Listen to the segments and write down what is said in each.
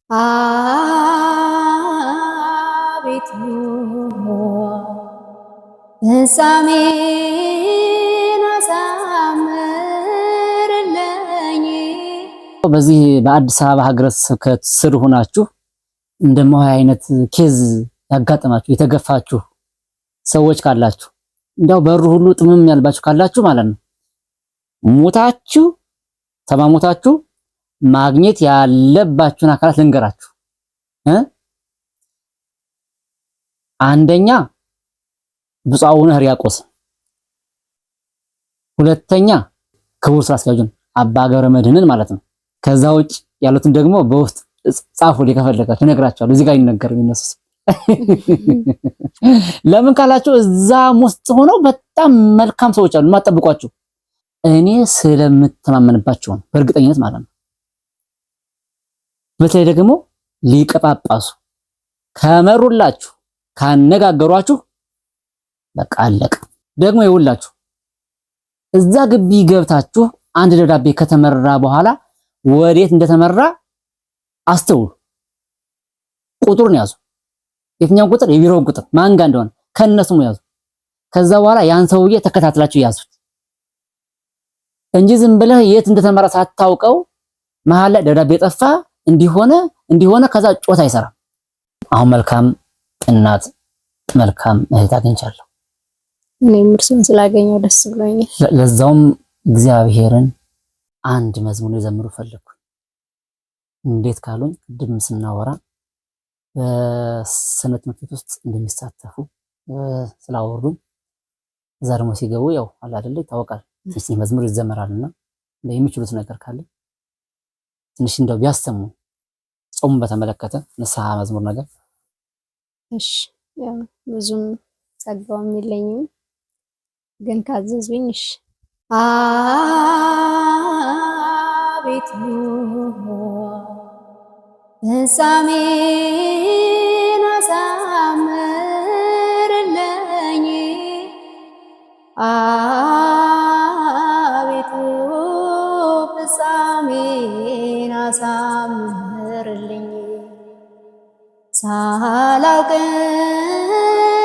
አቤቱ ፍጻሜን አሳምርልኝ። በዚህ በአዲስ አበባ ሀገረ ስብከት ስር ሆናችሁ እንደማሆይ አይነት ኬዝ ያጋጠማችሁ የተገፋችሁ ሰዎች ካላችሁ እንደው በሩ ሁሉ ጥምም ያልባችሁ ካላችሁ ማለት ነው ሞታችሁ ተማሞታችሁ ማግኘት ያለባችሁን አካላት ልንገራችሁ። አንደኛ ብፁዕ አቡነ ሕርያቆስ፣ ሁለተኛ ክቡር ስራ አስኪያጁን አባ ገብረ መድኅንን ማለት ነው። ከዛ ውጭ ያሉትን ደግሞ በውስጥ ጻፉ ከፈለጋችሁ እነግራችኋለሁ። እዚህ ጋር ይነገርም ይነሱስ ለምን ካላችሁ እዛም ውስጥ ሆነው በጣም መልካም ሰዎች አሉ የማትጠብቋቸው። እኔ ስለምተማመንባቸው ነው በእርግጠኝነት ማለት ነው። በተለይ ደግሞ ሊቀ ጳጳሱ ከመሩላችሁ ካነጋገሯችሁ በቃ አለቀ። ደግሞ ይውላችሁ እዛ ግቢ ገብታችሁ አንድ ደብዳቤ ከተመራ በኋላ ወዴት እንደተመራ አስተውሉ። ቁጥሩን ያዙ። የትኛው ቁጥር? የቢሮውን ቁጥር ማን ጋር እንደሆነ ከነስሙ ያዙ። ከዛ በኋላ ያን ሰውዬ ተከታትላችሁ ያዙት እንጂ ዝም ብለህ የት እንደተመራ ሳታውቀው መሀል ላይ ደብዳቤ ጠፋ እንዲሆነ ከዛ ጮት አይሰራም። አሁን መልካም እናት መልካም እህት አግኝቻለሁ። እኔም እርሱን ስላገኘው ደስ ብሎኛል። ለዛውም እግዚአብሔርን አንድ መዝሙር የዘምሩ ፈለኩ። እንዴት ካሉኝ ቅድም ስናወራ በሰንበት ትምህርት ቤት ውስጥ እንደሚሳተፉ ስላወሩኝ እዛ ደግሞ ሲገቡ ያው አለ አይደል ይታወቃል ትንሽ መዝሙር ይዘመራልና የሚችሉት ነገር ካለ ትንሽ እንደው ቢያሰሙ ጾም በተመለከተ ንስሐ መዝሙር ነገር። እሺ ያው ብዙም ጸጋውም የለኝም ግን ካዘዙኝ እሺ። አቤቱ ፍጻሜን አሳምርልኝ። አቤቱ ፍጻሜን አሳምርልኝ። ሳላውቅ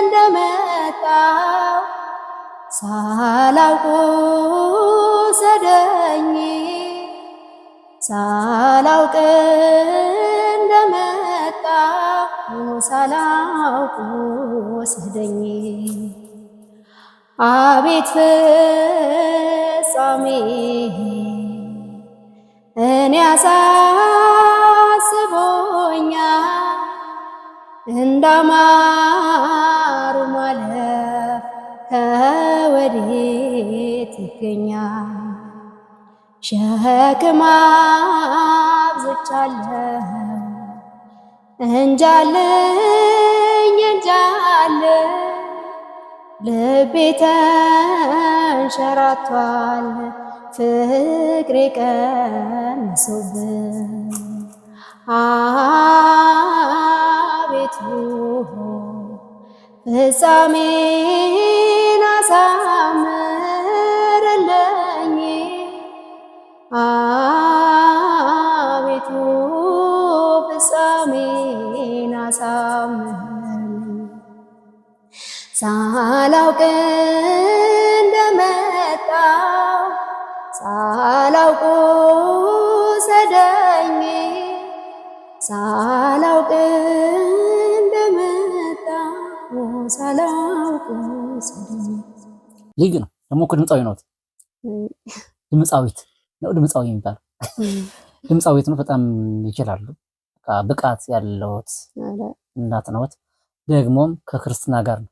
እንደመጣው ሳላውቅ ወሰደኝ። ሳላውቅ እንደመጣው ሳላውቅ ወሰደኝ። አቤት ፍጻሜ እኔ አሳስቦኛል እንዳማሩ ማለፍ ከወዴት ይገኛል? ሸክም አብዝቻለሁ እንጃልኝ ልቤ ተንሸራቷል ፍቅሬ ቀንሶብኝ። አቤቱ ፍጻሜን አሳምርልኝ። አቤቱ ፍጻሜን አሳምርልኝ። ሳላውቅ እንደመጣው ሳላውቅ ወሰደኝ። ሳላውቅ እንደመጣው ሳላውቅ ወሰደኝ። ልዩ ነው ደግሞ እኮ ድምፃዊ ነው። ድምፃዊት ነው ድምፃዊ የሚባለው ድምፃዊት ነው። በጣም ይችላሉ። ብቃት ያለውት እናት ነዎት። ደግሞም ከክርስትና ጋር ነው።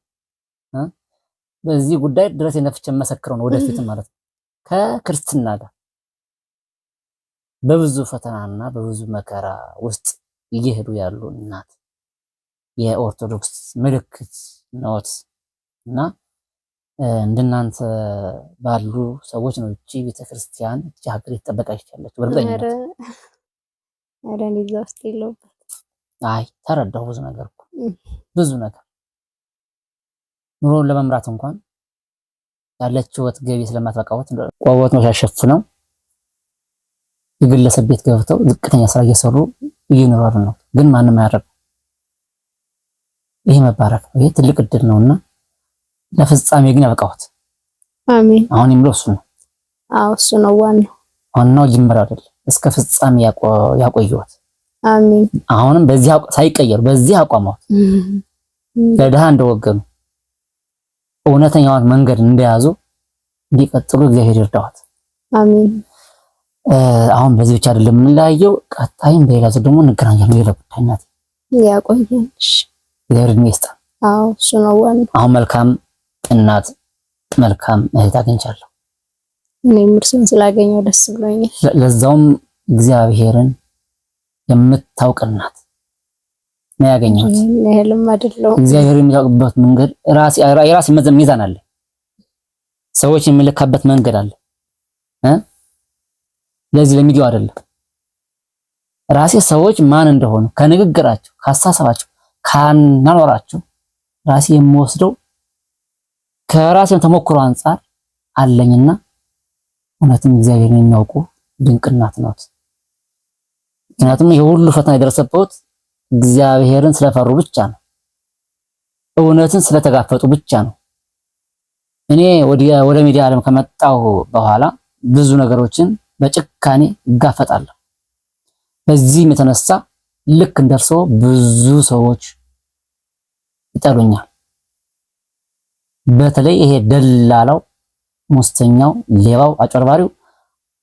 በዚህ ጉዳይ ድረስ የነፍቸ መሰክረው ነው ወደፊትም ማለት ነው። ከክርስትና ጋር በብዙ ፈተናና በብዙ መከራ ውስጥ እየሄዱ ያሉ እናት የኦርቶዶክስ ምልክት ነዎት እና እንደናንተ ባሉ ሰዎች ነው እቺ ቤተክርስቲያን እቺ ሀገር የተጠበቀች ያለችው። በእርግጠኝነት አረን ይዘው ውስጥ የለውበት። አይ ተረዳሁ። ብዙ ነገር ኑሮን ለመምራት እንኳን ያለችውት ገቢ ስለማትበቃውት ቆቦት ነው ያሸፍነው የግለሰብ ቤት ገብተው ዝቅተኛ ስራ እየሰሩ እየኖሩ ነው፣ ግን ማንም አያደርግም። ይሄ መባረክ ነው። ይሄ ትልቅ እድል ነውና ለፍጻሜ ግን ያብቃዎት። አሜን። አሁን የሚለው እሱ ነው። አዎ እሱ ነው ዋናው ጅምር አይደል፣ እስከ ፍጻሜ ያቆየዎት። አሜን። አሁንም በዚህ ሳይቀየሩ በዚህ አቋማት ለድሃ እንደወገኑ እውነተኛውን መንገድ እንደያዙ እንዲቀጥሉ እግዚአብሔር ይርዳዎት። አሜን። አሁን በዚህ ብቻ አይደለም የምንለያየው፣ ቀጣይም በሌላ ዙር ደግሞ እንገናኛለን። ሌላ ጉዳይ ናት። ያቆየን። እግዚአብሔር ይመስገን። አዎ እሱ ነው ዋናው። አሁን መልካም እናት መልካም እህት አግኝቻለሁ። እኔም እርሱን ስላገኘው ደስ ብሎኛል። ለዛውም እግዚአብሔርን የምታውቅ እናት ነው ያገኘሁት። ለህልም አይደለም። እግዚአብሔርን የሚያውቅበት መንገድ የራሴ ሚዛን አለ። ሰዎች የሚለካበት መንገድ አለ። ለዚህ ለሚዲያው አይደለም። ራሴ ሰዎች ማን እንደሆኑ ከንግግራቸው፣ ካሳሰባቸው፣ ካናኖራቸው ራሴ የምወስደው ከራሴም ተሞክሮ አንፃር አለኝና እውነትም እግዚአብሔርን የሚያውቁ ድንቅ እናት ናት። ምክንያቱም የሁሉ ፈተና የደረሰበት እግዚአብሔርን ስለፈሩ ብቻ ነው። እውነትን ስለተጋፈጡ ብቻ ነው። እኔ ወደ ሚዲያ ዓለም ከመጣሁ በኋላ ብዙ ነገሮችን በጭካኔ እጋፈጣለሁ። በዚህም የተነሳ ልክ እንደርሶ ብዙ ሰዎች ይጠሉኛል። በተለይ ይሄ ደላላው፣ ሙስተኛው፣ ሌባው፣ አጭበርባሪው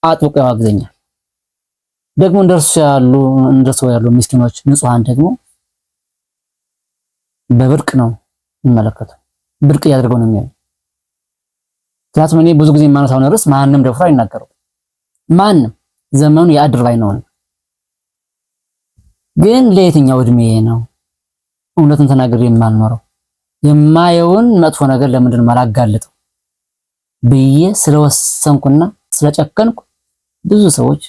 አጥብቆ ያዋግዘኛል። ደግሞ እንደርሶ ያሉ ምስኪኖች ንጹሃን ደግሞ በብርቅ ነው የሚመለከተው። ብርቅ እያደረገው ነው የሚያዩ። ምክንያቱም እኔ ብዙ ጊዜ የማነሳው ርዕስ ማንም ደፍሮ አይናገረው። ማንም ዘመኑ የአድርባይ ነው። ግን ለየትኛው እድሜ ነው እውነትን ተናግሬ የማልኖረው? የማየውን መጥፎ ነገር ለምንድን ነው ማላጋልጠው ብዬ ስለወሰንኩና ስለጨከንኩ ብዙ ሰዎች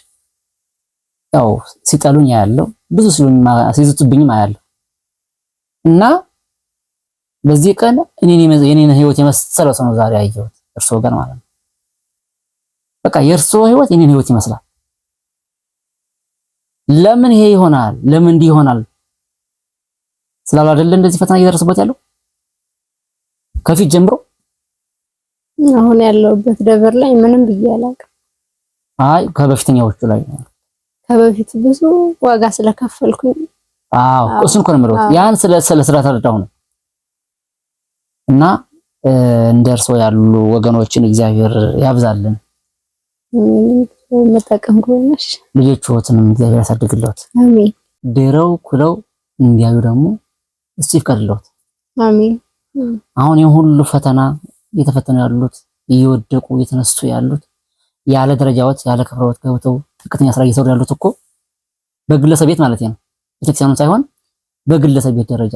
ያው ሲጠሉኝ ያለው ብዙ ሲዝቱብኝም አያለሁ። እና በዚህ ቀን የኔን ህይወት የመሰለ ሰው ነው ዛሬ ያየሁት እርሶ ጋር ማለት ነው። በቃ የእርሶ ህይወት የኔን ህይወት ይመስላል። ለምን ይሄ ይሆናል? ለምን እንዲህ ይሆናል ስላሉ አይደለ እንደዚህ ፈተና እየደረሰበት ያለው ከፊት ጀምሮ። አሁን ያለውበት ደብር ላይ ምንም ብዬ አላውቅም። አይ ከበፊተኛዎቹ ላይ ከበፊት ብዙ ዋጋ ስለከፈልኩኝ። አዎ እሱን እኮ ነው የምለው። ያን ስለተረዳሁ ነው። እና እንደርሶ ያሉ ወገኖችን እግዚአብሔር ያብዛልን። መጠቀም ከሆነሽ ልጆችዎትንም እግዚአብሔር ያሳድግልዎት። አሜን። ድረው ኩለው እንዲያዩ ደግሞ እሱ ይፍቀድልዎት። አሜን። አሁን የሁሉ ፈተና እየተፈተኑ ያሉት እየወደቁ እየተነሱ ያሉት ያለ ደረጃዎች ያለ ክብረዎች ገብተው ትክክለኛ ስራ እየሰሩ ያሉት እኮ በግለሰብ ቤት ማለት ነው፣ ቤተክርስቲያኑን ሳይሆን በግለሰብ ቤት ደረጃ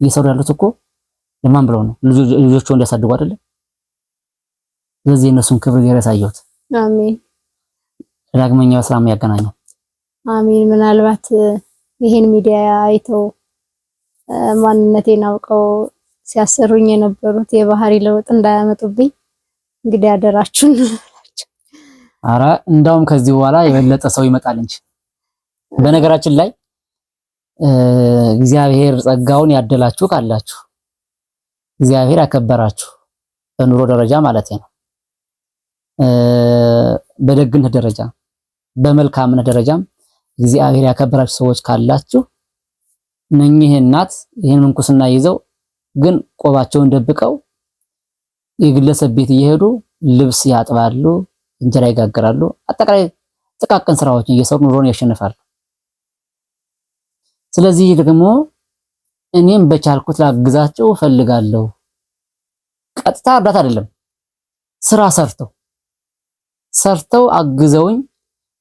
እየሰሩ ያሉት እኮ ለማን ብለው ነው? ልጆቹ እንዲያሳድጉ አይደለ? ስለዚህ እነሱን ክብር ያሳየሁት። አሜን። ዳግመኛ በሰላም ያገናኘው። አሜን። ምናልባት ይሄን ሚዲያ አይተው ማንነቴን አውቀው ሲያሰሩኝ የነበሩት የባህሪ ለውጥ እንዳያመጡብኝ እንግዲህ አደራችሁን። አረ እንዳውም ከዚህ በኋላ የበለጠ ሰው ይመጣል እንጂ። በነገራችን ላይ እግዚአብሔር ጸጋውን ያደላችሁ ካላችሁ እግዚአብሔር ያከበራችሁ በኑሮ ደረጃ ማለት ነው፣ በደግነት ደረጃ በመልካምነት ደረጃም እግዚአብሔር ያከበራችሁ ሰዎች ካላችሁ እነኚህ እናት ይሄን ምንኩስና ይዘው ግን ቆባቸውን ደብቀው የግለሰብ ቤት እየሄዱ ልብስ ያጥባሉ፣ እንጀራ ይጋግራሉ፣ አጠቃላይ ጥቃቅን ስራዎችን እየሰሩ ኑሮን ያሸንፋሉ። ስለዚህ ደግሞ እኔም በቻልኩት ላግዛቸው እፈልጋለሁ። ቀጥታ እርዳታ አይደለም፣ ስራ ሰርተው አግዘውኝ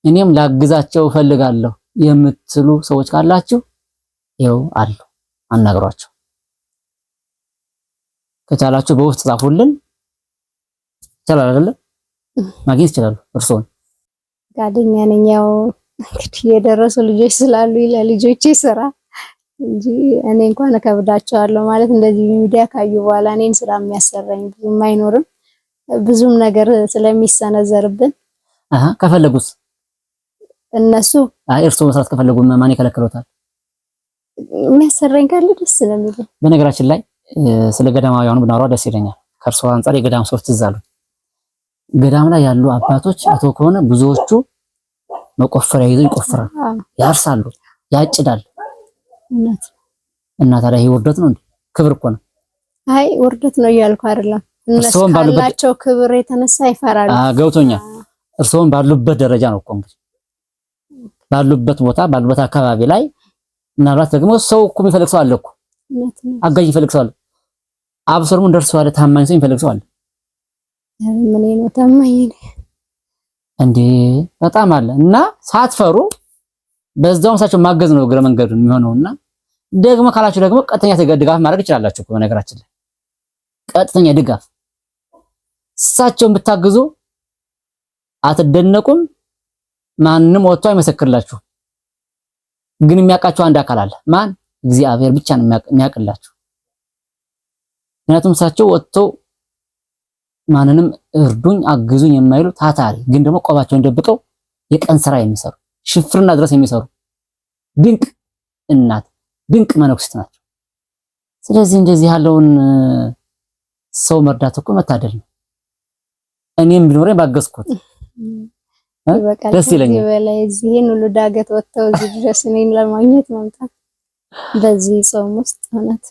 እኔም ላግዛቸው እፈልጋለሁ የምትሉ ሰዎች ካላችሁ ይኸው አሉ፣ አናግሯቸው። ከቻላችሁ በውስጥ ጻፉልን። ይቻላል አይደለ? ማግኘት ይችላሉ። እርሶን ጋደኛ ነኝ። ያው እንግዲህ የደረሱ ልጆች ስላሉ ለልጆቼ ስራ እንጂ እኔ እንኳን እከብዳቸዋለሁ ማለት እንደዚህ ሚዲያ ካዩ በኋላ እኔን ስራ የሚያሰራኝ ብዙም አይኖርም። ብዙም ነገር ስለሚሰነዘርብን ከፈለጉስ እነሱ እርሶ መስራት ከፈለጉ ማን ይከለክሎታል? የሚያሰራኝ ካለ ደስ ነው የሚለኝ። በነገራችን ላይ ስለ ገዳማውያኑ ብናወራ ደስ ይለኛል። ከእርሶ አንፃር የገዳም ሰዎች ትዝ አሉ። ገዳም ላይ ያሉ አባቶች አቶ ከሆነ ብዙዎቹ መቆፈሪያ ይዘው ይቆፍራሉ፣ ያርሳሉ፣ ያጭዳሉ። እና ታዲያ ይሄ ውርደት ነው እንዴ? ክብር እኮ ነው። አይ ውርደት ነው እያልኩ አይደለም። እነሱ ካላቸው ክብር የተነሳ ይፈራሉ። ገብቶኛል። እርሶም ባሉበት ደረጃ ነው እኮ እንግዲህ ባሉበት ቦታ ባሉበት አካባቢ ላይ ምናልባት ደግሞ ሰው እኮ የሚፈልግ ሰው አለ እኮ አጋዥ የሚፈልግ ሰው አለ። አብሶርሙ እንደርሰው አለ ታማኝ ሰው የሚፈልግ ሰው አለ። ምን ነው ታማኝ እንዴ? በጣም አለ። እና ሳትፈሩ በዛውም ሳቸው ማገዝ ነው እግረ መንገዱ የሚሆነውና ደግሞ ካላችሁ ደግሞ ቀጥተኛ ድጋፍ ማድረግ ይችላልላችሁ እኮ በነገራችን ላይ ቀጥተኛ ድጋፍ እሳቸውን ብታግዙ አትደነቁም። ማንም ወጥቶ አይመሰክርላችሁ። ግን የሚያውቃችሁ አንድ አካል አለ። ማን? እግዚአብሔር ብቻ ነው የሚያውቅላችሁ። ምክንያቱም እሳቸው ወጥተው ማንንም እርዱኝ አግዙኝ የማይሉ ታታሪ ግን ደግሞ ቆባቸውን ደብቀው የቀን ስራ የሚሰሩ ሽፍርና ድረስ የሚሰሩ ድንቅ እናት ድንቅ መነኩሴት ናቸው። ስለዚህ እንደዚህ ያለውን ሰው መርዳት እኮ መታደል ነው። እኔም ቢኖረኝ ባገዝኩት ደስ ይለኛል። በላይ እዚህን ሁሉ ዳገት ወጥተው እዚህ ድረስ እኔን ለማግኘት መምጣት በዚህ ጾም ውስጥ እውነት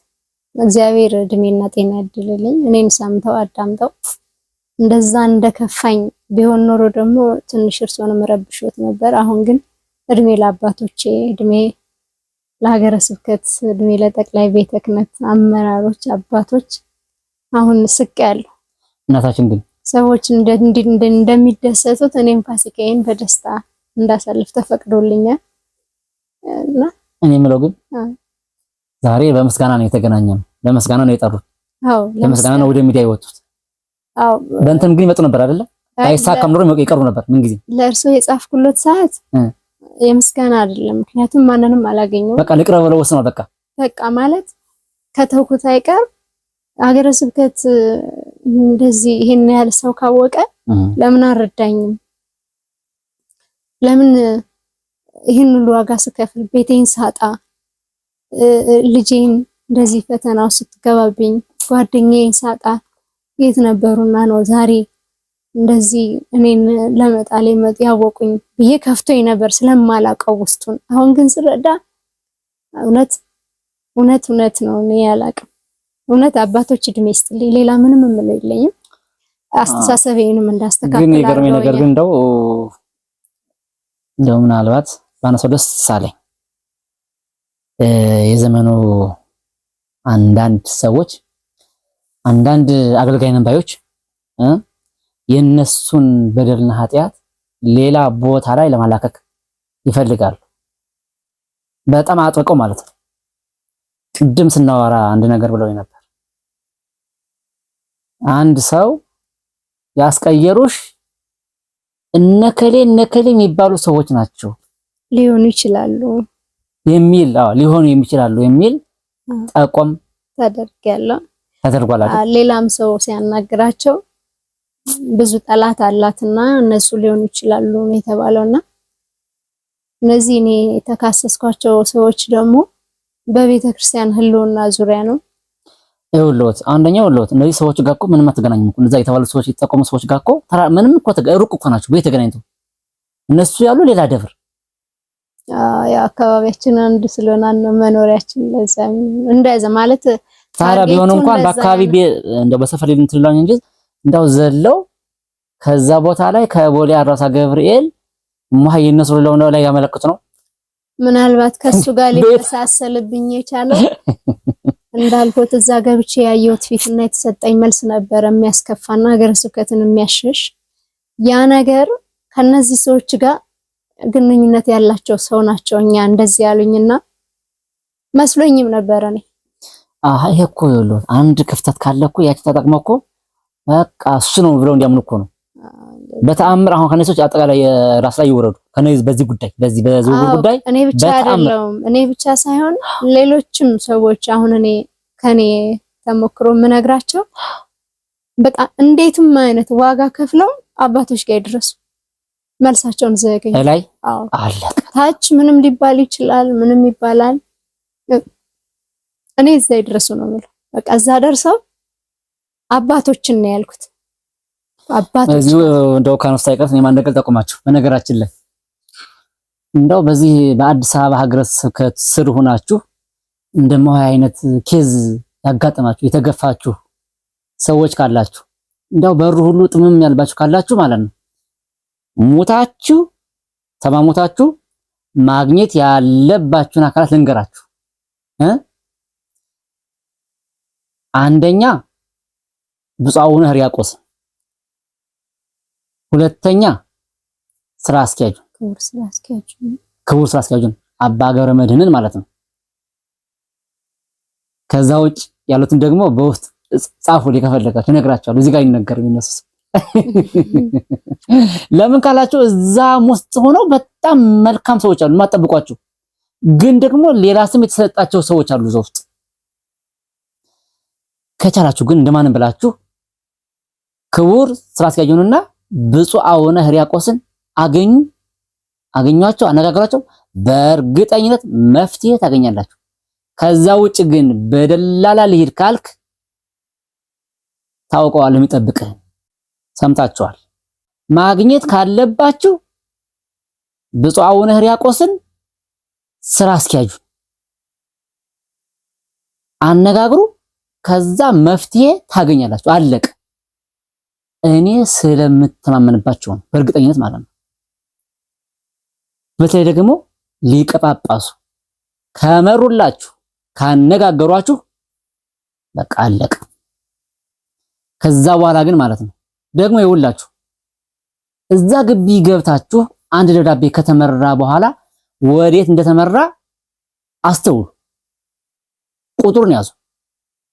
እግዚአብሔር እድሜና ጤና ያድልልኝ። እኔን ሰምተው አዳምጠው እንደዛ እንደከፋኝ ቢሆን ኖሮ ደግሞ ትንሽ እርሶንም ረብሾት ነበር። አሁን ግን እድሜ ለአባቶቼ፣ እድሜ ለሀገረ ስብከት፣ እድሜ ለጠቅላይ ቤተ ክህነት አመራሮች አባቶች። አሁን ስቅ ያለው እናታችን ግን ሰዎች እንደሚደሰቱት እኔም ፋሲካዬን በደስታ እንዳሳልፍ ተፈቅዶልኛል። እና እኔ የምለው ግን ዛሬ በምስጋና ነው የተገናኘነው። ለምስጋና ነው የጠሩት። አዎ ለምስጋና ነው ወደ ሚዲያ የወጡት። አዎ በእንትን ግን ይመጡ ነበር አይደለ? አይሳካም ኖሮ ይቀሩ ነበር። ምን ጊዜ ለእርሶ የጻፍኩለት ሰዓት የምስጋና አይደለም። ምክንያቱም ማንንም አላገኘው። በቃ ልቅረብ ብለው ወስነው በቃ ማለት ከተውኩት አይቀር ሀገረ ስብከት እንደዚህ ይሄን ያህል ሰው ካወቀ ለምን አልረዳኝም? ለምን ይሄን ሁሉ ዋጋ ስከፍል ቤቴን ሳጣ ልጄን እንደዚህ ፈተናው ስትገባብኝ ጓደኛዬን ሳጣ የት ነበሩና ነው ዛሬ እንደዚህ እኔን ለመጣል ያወቁኝ ብዬ ከፍቶኝ ነበር ስለማላውቀው ውስጡን። አሁን ግን ስረዳ እውነት ነው። እኔ ያላቅም እውነት አባቶች እድሜ ይስጥልኝ። ሌላ ምንም የምለው የለኝም። አስተሳሰቤንም እንዳስተካክል ግን የገረመኝ ነገር ግን እንደው ምናልባት ባነሰው ደስ ሳለኝ የዘመኑ አንዳንድ ሰዎች አንዳንድ አገልጋይ ነንባዮች የነሱን በደልና ኃጢያት ሌላ ቦታ ላይ ለማላከክ ይፈልጋሉ። በጣም አጥብቀው ማለት ነው። ቅድም ስናወራ አንድ ነገር ብለው ነበር። አንድ ሰው ያስቀየሩሽ እነከሌ የሚባሉ ሰዎች ናቸው ሊሆኑ ይችላሉ የሚል ሊሆኑ የሚችላሉ የሚል ጠቆም ተደርጓል። ሌላም ሰው ሲያናግራቸው ብዙ ጠላት አላትና እነሱ ሊሆኑ ይችላሉ ነው የተባለውና እነዚህ እኔ የተካሰስኳቸው ሰዎች ደግሞ በቤተ ክርስቲያን ህልውና ዙሪያ ነው። ይኸውልዎት አንደኛው እነዚህ ሰዎች ጋር እኮ ምንም አትገናኙም እኮ እነዛ የተባሉ ሰዎች የተጠቆሙ ሰዎች ጋር እኮ ምንም እኮ ሩቅ እኮ ናቸው። ቤት ተገናኝተው እነሱ ያሉ ሌላ ደብር አካባቢያችን አንድ ስለሆነ መኖሪያችን ለዛም እንደዛ ማለት ታዲያ ቢሆን እንኳን በአካባቢ እንደው በሰፈር ልንትላኝ እንጂ እንዳው ዘለው ከዛ ቦታ ላይ ከቦሌ አራሳ ገብርኤል ሙሃይ እነሱ ነው ላይ ያመለክቱ ነው። ምናልባት ከሱ ጋር ሊተሳሰልብኝ የቻለው እንዳልኩት እዛ ገብቼ ያየሁት ፊትና የተሰጠኝ መልስ ነበር የሚያስከፋና ሀገረ ስብከትን የሚያሸሽ ያ ነገር ከነዚህ ሰዎች ጋር ግንኙነት ያላቸው ሰው ናቸው። እኛ እንደዚህ ያሉኝና መስሎኝም ነበር እኔ ይሄ እኮ ይኸውልዎት አንድ ክፍተት ካለ እኮ ያቺ ተጠቅመው እኮ በቃ እሱ ነው ብለው እንዲያምኑ እኮ ነው። በተአምር አሁን ከነሶች አጠቃላይ ራስ ላይ ይወረዱ ከነዚህ በዚህ ጉዳይ በዚህ በዝውውር ጉዳይ እኔ ብቻ አይደለም እኔ ብቻ ሳይሆን ሌሎችም ሰዎች አሁን እኔ ከኔ ተሞክሮ። በቃ እንዴትም አይነት ዋጋ ከፍለው አባቶች ጋር ይድረሱ መልሳቸውን ዘገኝ ላይ አለቀ። ታች ምንም ሊባል ይችላል፣ ምንም ይባላል። እኔ እዛ ይድረሱ ነው የምለው። በቃ እዛ ደርሰው አባቶችን ነው ያልኩት። አባቶች እዚሁ እንደው ካኖስ ታይቀር እኔ ማን ነገር ጠቁማችሁ በነገራችን ላይ እንደው በዚህ በአዲስ አበባ ሀገረ ስብከት ስር ሆናችሁ እንደማው አይነት ኬዝ ያጋጠማችሁ የተገፋችሁ ሰዎች ካላችሁ እንደው በሩ ሁሉ ጥምም ያልባችሁ ካላችሁ ማለት ነው ሞታችሁ ተማሞታችሁ ማግኘት ያለባችሁን አካላት ልንገራችሁ። አንደኛ ብፁዕ አቡነ ሕርያቆስ፣ ሁለተኛ ስራ አስኪያጁ ክቡር ስራ አስኪያጁ አባ ገብረ መድኅንን ማለት ነው። ከዛ ውጭ ያሉትን ደግሞ በውስጥ ጻፉ ከፈለጋችሁ እነግራችኋለሁ። እዚህ ጋር ይነገር የሚነሱስ ለምን ካላችሁ እዛም ውስጥ ሆነው በጣም መልካም ሰዎች አሉ የማትጠብቋቸው፣ ግን ደግሞ ሌላ ስም የተሰጣቸው ሰዎች አሉ እዛ ውስጥ። ከቻላችሁ ግን እንደማንም ብላችሁ ክቡር ስራ አስኪያጁንና ብፁዕ አቡነ ሕርያቆስን አገኟቸው፣ አነጋግሯቸው። በእርግጠኝነት መፍትሄ ታገኛላችሁ። ከዛ ውጭ ግን በደላላ ልሂድ ካልክ ታውቀዋለህ የሚጠብቅህ። ሰምታችኋል። ማግኘት ካለባችሁ ብፁዕ አቡነ ሕርያቆስን ስራ አስኪያጁ አነጋግሩ። ከዛ መፍትሄ ታገኛላችሁ። አለቀ። እኔ ስለምተማመንባቸው ነው በእርግጠኝነት ማለት ነው። በተለይ ደግሞ ሊቀ ጳጳሱ ከመሩላችሁ ካነጋገሯችሁ በቃ አለቀ። ከዛ በኋላ ግን ማለት ነው ደግሞ ይውላችሁ እዛ ግቢ ገብታችሁ አንድ ደብዳቤ ከተመራ በኋላ ወዴት እንደተመራ አስተውሉ። ቁጥሩን ያዙ።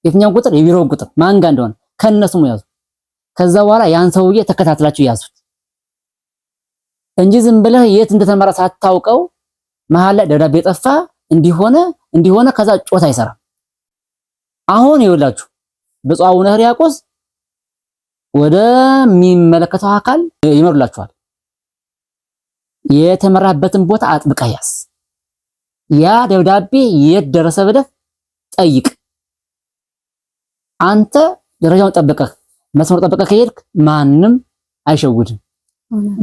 የትኛውን ቁጥር? የቢሮውን ቁጥር ማን ጋር እንደሆነ ከነሱም ያዙ። ከዛ በኋላ ያን ሰውዬ ተከታትላችሁ ያዙት እንጂ ዝም ብለህ የት እንደተመራ ሳታውቀው መሀል ላይ ደብዳቤ ጠፋ እንዲሆነ ከዛ ጮት አይሰራም። አሁን ይውላችሁ ብፁዕ አቡነ ሕርያቆስ ወደሚመለከተው አካል ይመሩላችኋል። የተመራበትን ቦታ አጥብቀህ ያዝ። ያ ደብዳቤ የት ደረሰ ብለህ ጠይቅ። አንተ ደረጃውን ጠብቀህ መስመር ጠብቀህ ከሄድክ ማንም አይሸውድም፣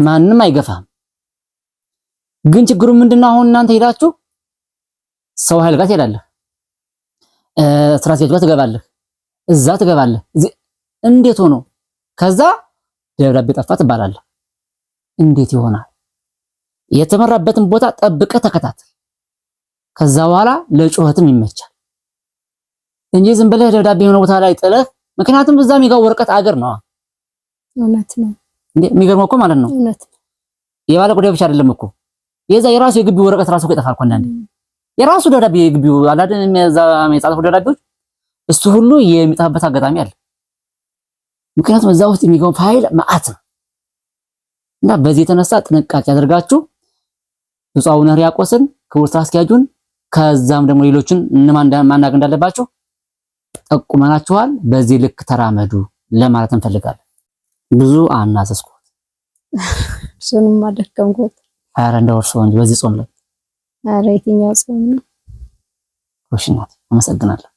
ማንም አይገፋም። ግን ችግሩ ምንድነው? አሁን እናንተ ሄዳችሁ ሰው ኃይል ጋር ትሄዳለህ፣ ስራ አስኪያጁ ጋር ትገባለህ፣ እዛ ትገባለህ። እንዴት ሆኖ ከዛ ደብዳቤ ጠፋ ትባላለህ። እንዴት ይሆናል? የተመራበትን ቦታ ጠብቀህ ተከታተል። ከዛ በኋላ ለጩኸትም ይመቻል እንጂ ዝም ብለህ ደብዳቤ የሆነ ቦታ ላይ ጥለህ፣ ምክንያቱም እዛ የሚጋው ወረቀት አገር ነው። እውነት ነው እንዴ? የሚገርመው እኮ ማለት ነው እውነት የባለ ጉዳይ ብቻ አይደለም እኮ የዛ የራሱ የግቢው ወረቀት ራሱ እኮ ይጠፋል እኮ አንዳንዴ። የራሱ ደብዳቤ የግቢው አላደን የሚጻፈው ደብዳቤዎች እሱ ሁሉ የሚጠፋበት አጋጣሚ አለ። ምክንያቱም እዛ ውስጥ የሚገው ፋይል መዓት ነው። እና በዚህ የተነሳ ጥንቃቄ አድርጋችሁ ብፁዕ አቡነ ሕርያቆስን ክቡር ስራ አስኪያጁን ከዛም ደግሞ ሌሎችን እነማን ማናገር እንዳለባችሁ ጠቁመናችኋል። በዚህ ልክ ተራመዱ ለማለት እንፈልጋለን። ብዙ አናዘዝኩት እሱንም አደከምኩት። ኧረ እንደው እርስዎ እንጂ በዚህ ጾም ላይ ኧረ የትኛው ጾም ነው? ወሽናት አመሰግናለሁ።